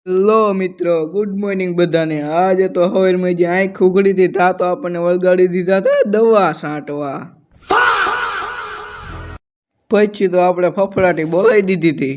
Hello મિત્રો, good morning બધાને। આજે તો હવારમાં જે આંખ ઉઘડી હતી તા તો આપણને વળગાડી દીધા હતા દવા છાંટવા। પછી તો આપણે ફફડાટી બોલાવી દીધી હતી।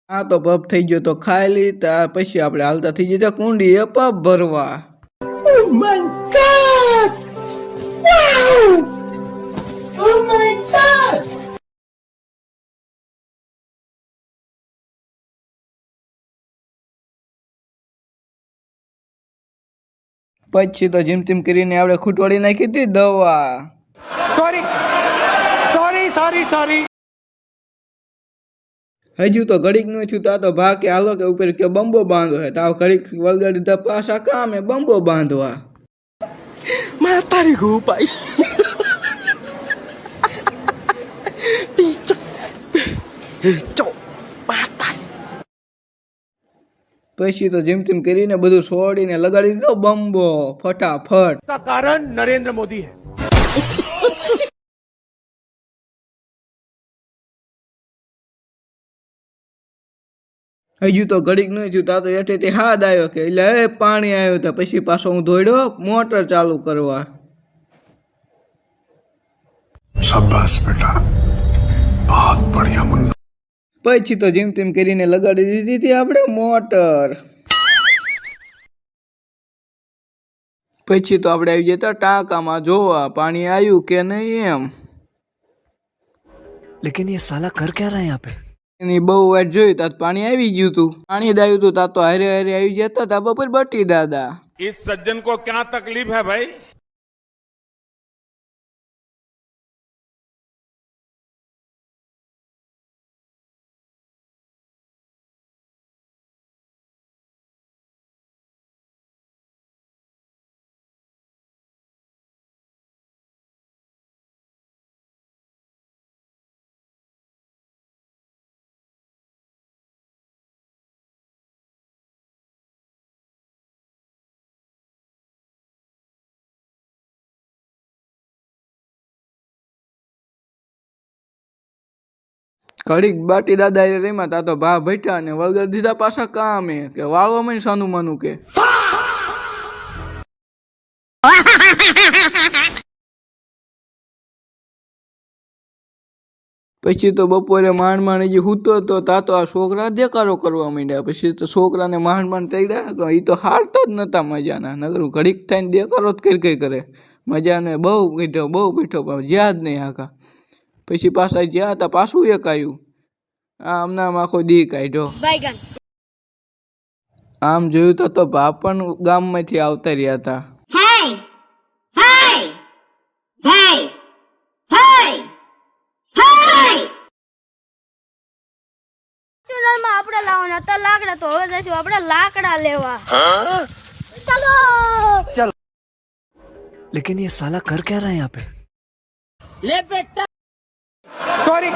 આ તો પપ થઈ ગયો તો ખાઈ લી ત્યાર પછી આપણે હાલતા થઈ જતા કુંડીએ પપ ભરવા। Oh my god! Wow! Oh my god! પછી તો જેમ તેમ કરીને આપણે ખૂટવાડી નાખી હતી દવા। Sorry sorry sorry sorry. હજુ તો ઘડીક નું થયું તા તો ભા કે હાલો કે ઉપર કે બંબો બાંધો હે તાવ ઘડીક વળગાડી દીધા પાછા કામે બંબો બાંધવા। मैं तारी को पाई पीछो पीछो माता। પછી તો જેમ તેમ કરીને બધું છોડીને લગાડી દીધો બંબો ફટાફટ। का कारण नरेंद्र मोदी है। હજુ તો ઘડીક નું થયું તા તો એઠેથી હાથ આવ્યો કે એટલે એ પાણી આવ્યું તા પછી પાછો હું દોડ્યો મોટર ચાલુ કરવા। शाबाश बेटा, बहुत बढ़िया मुन्ना। પછી તો જેમ તેમ કરીને લગાડી દીધી હતી આપણે મોટર। પછી તો આપણે આવી જતા ટાંકામાં જોવા પાણી આવ્યું કે નહીં એમ। लेकिन ये साला कर क्या रहा है यहाँ पे। એની બહુ વાટ જોઈ તા પાણી આવી ગયું તું પાણી જ આવ્યું તું તા તો હારે હારે આવી જતા તા બપોર બટી દાદા। इस सज्जन को क्या तकलीफ है भाई। ઘડીક બાટી દાદા એ રેમાં તા તો ભા ભટ્યા ને વળગાડી દીધા પાછા કામે કે વાળવા મને સાનું માનું કે। પછી તો બપોરે માંડ માંડ જે હૂતો તો તા તો આ છોકરા દેકારો કરવા માંડ્યા। પછી તો છોકરાને માંડ માંડ તેડ્યા તો એ તો હારતા જ નતા મજાના નગરું ઘડીક થઈને દેકારો જ કઈ કરે મજાને બહુ બેઠો પણ જ્યાં જ નહીં હાકા। પછી પાછા જ્યાં હતા પાછું એક આવ્યું આમનામ આખો દી કાઢ્યો। આમ જોયું તો ભા પણ ગામમાંથી આવતા રહ્યા હતા। આપણે લાવવાના હતા લાકડા તો હવે જઈશું આપણે લાકડા લેવા। चलो लेकिन ये साला कर क्या रहा है यहाँ पे। ले बेटा सॉरी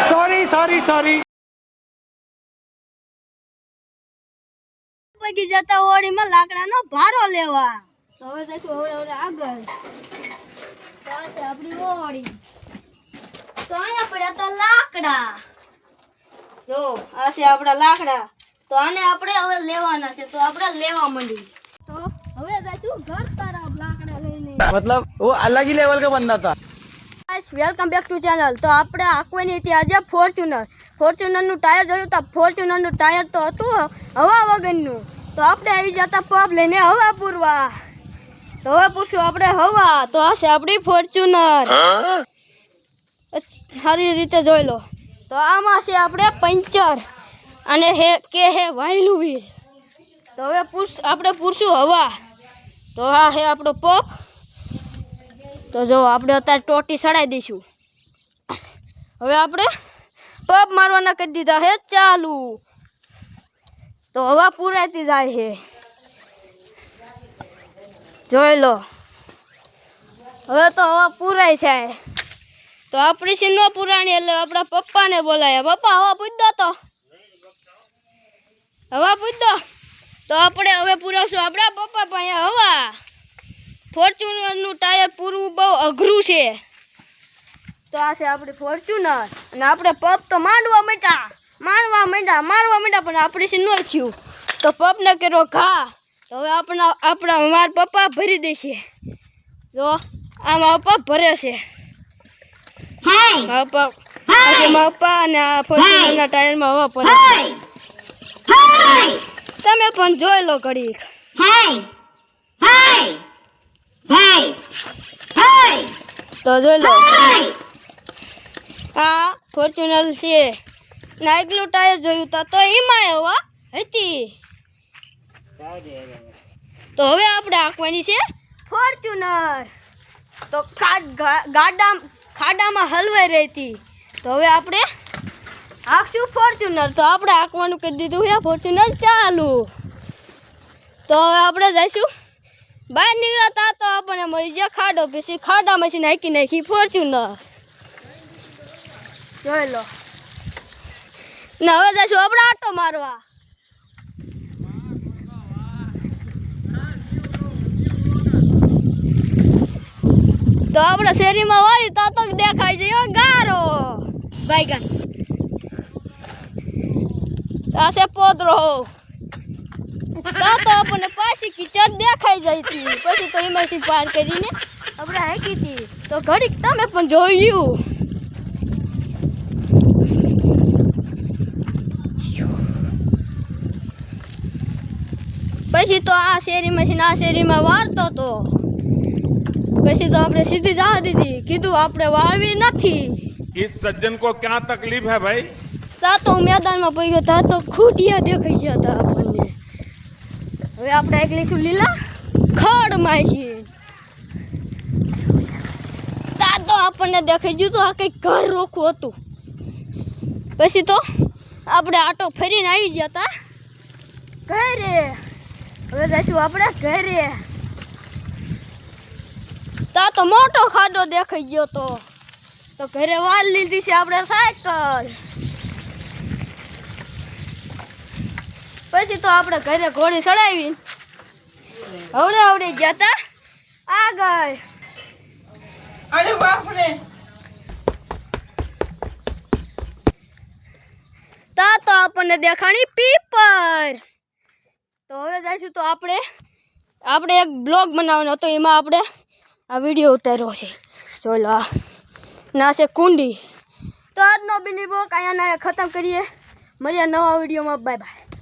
सॉरी सॉरी सॉरी। પગી જતા ઓડીમાં લાકડાનો ભારો લેવા તો હવે જઈશું હવે આગળ તો આ છે આપણી ઓડી તો અહીંયા પડ્યા હતા લાકડા જો આ છે આપણા લાકડા તો આને આપણે હવે લેવાના છે તો આપણે લેવા માંડી તો હવે જઈશું ઘર તરફ લાકડા લઈને मतलब वो अलग ही लेवल का बंदा था। Guys welcome back to channel. तो આપણે આકવાની હતી આજે ફોર્ચ્યુનરનું ટાયર જોયું તો ફોર્ચ્યુનરનું ટાયર તો હતું હવા વગરનું તો આપણે આવી જતા પબ લઈને હવા પૂરવા। તો હવે પૂછું આપણે હવા, તો આ છે આપણી ફોર્ચ્યુનર. સારી રીતે જોઈ લો. તો આમાં છે આપણે પંચર અને હે વાયલું વીર. તો હવે આપણે પૂછશું હવા, તો આ છે આપણો પપ. તો જો આપણે અત્યારે ટોટી ચડાવી દઈશું. હવે આપણે પપ મારવાના કરી દીધા છે ચાલુ. તો હવા પૂરાતી જાય છે, જોઈ લો. હવે તો હવા પૂરાય છે. તો આપણી સી ન પુરાણી એટલે આપણા પપ્પાને બોલાયા. પપ્પા હવા પૂછ દો. તો હવા પૂછ દો. તો આપણે હવે પુરાવશું આપણા પપ્પા પાસે હવા. ફોર્ચ્યુનરનું ટાયર પૂરવું બહુ અઘરું છે. તો આ છે આપણી ફોર્ચ્યુનર. અને આપણે પપ તો મારવા માંડ્યા પણ આપણી સી ન થયું. તો પપને કર્યો ઘા. તો હવે આપણા મારા પપ્પા ભરી દેશે. જો આમાં પપ્પા ભરે છે. મારા પપ્પા અને આ ફોર્ચ્યુનરના ટાયરમાં હવા ભરે છે. તમે પણ જોઈ લો ઘડીક. તો જોઈ લો, આ ફોર્ચ્યુનર છે. ના એકલું ટાયર જોયું તો એમાં હવા હતી. તો હવે આપણે આંકવાની છે ફોર્ચ્યુનર. તો ખાડામાં હલવાઈ રહી હતી. તો હવે આપણે આંકશું ફોર્ચ્યુનર. તો આપણે આંકવાનું કરી દીધું છે ફોર્ચ્યુનર ચાલુ. તો હવે આપણે જઈશું બહાર નીકળતા. તો આપણને મળી જાય ખાડો. પછી ખાડામાં નાખી ફોર્ચ્યુનર. જોઈ લો. ને હવે જઈશું આપણે આટો મારવા. તો આપણે શેરીમાં વાળી તો દેખાય છે ગારો બાઈગન. આ છે પોદરો. તો આપણને પાછી કિચડ દેખાઈ જાય હતી. પછી તો એમાંથી પાર કરીને આપણે હાકી હતી. તો ઘડીક તમે પણ જોયું. પછી તો આ શેરીમાં વાળતો હતો. પછી તો આપણે સીધી જવા દીધી. કીધું આપણે વાળવી નથી. इस सज्जन को क्या तकलीफ है भाई? તા તો મેદાનમાં પડી ગયો. તા તો ખૂટિયા દેખાઈ ગયા હતા આપણને. હવે આપણે એકલીશું લીલા ખડમાં છીએ. તા તો આપણને દેખાઈ ગયું તો આ કંઈક ઘર રોખું હતું. પછી તો આપણે આટો ફરીને આવી ગયા હતા ઘરે. હવે જઈશું આપણે ઘરે. તા તો મોટો ખાડો દેખાઈ ગયો તો ઘરે વાળ લીધી છે આપણે સાયકલ. પછી તો આપણે ઘરે ઘોડી ચડાવી હવડે ગયા તા આગળ. અરે બાપરે. તા તો આપણને દેખાણી પીપર. તો હવે જઈશું તો આપણે એક બ્લોગ બનાવવાનો હતો. એમાં આપણે આ વિડીયો ઉતાર્યો છે. જોઈ લો. ના છે કુંડી. તો આજનો મિની બ્લોગ અહીંયા ખતમ કરીએ. મળીએ નવા વિડીયોમાં. Bye bye.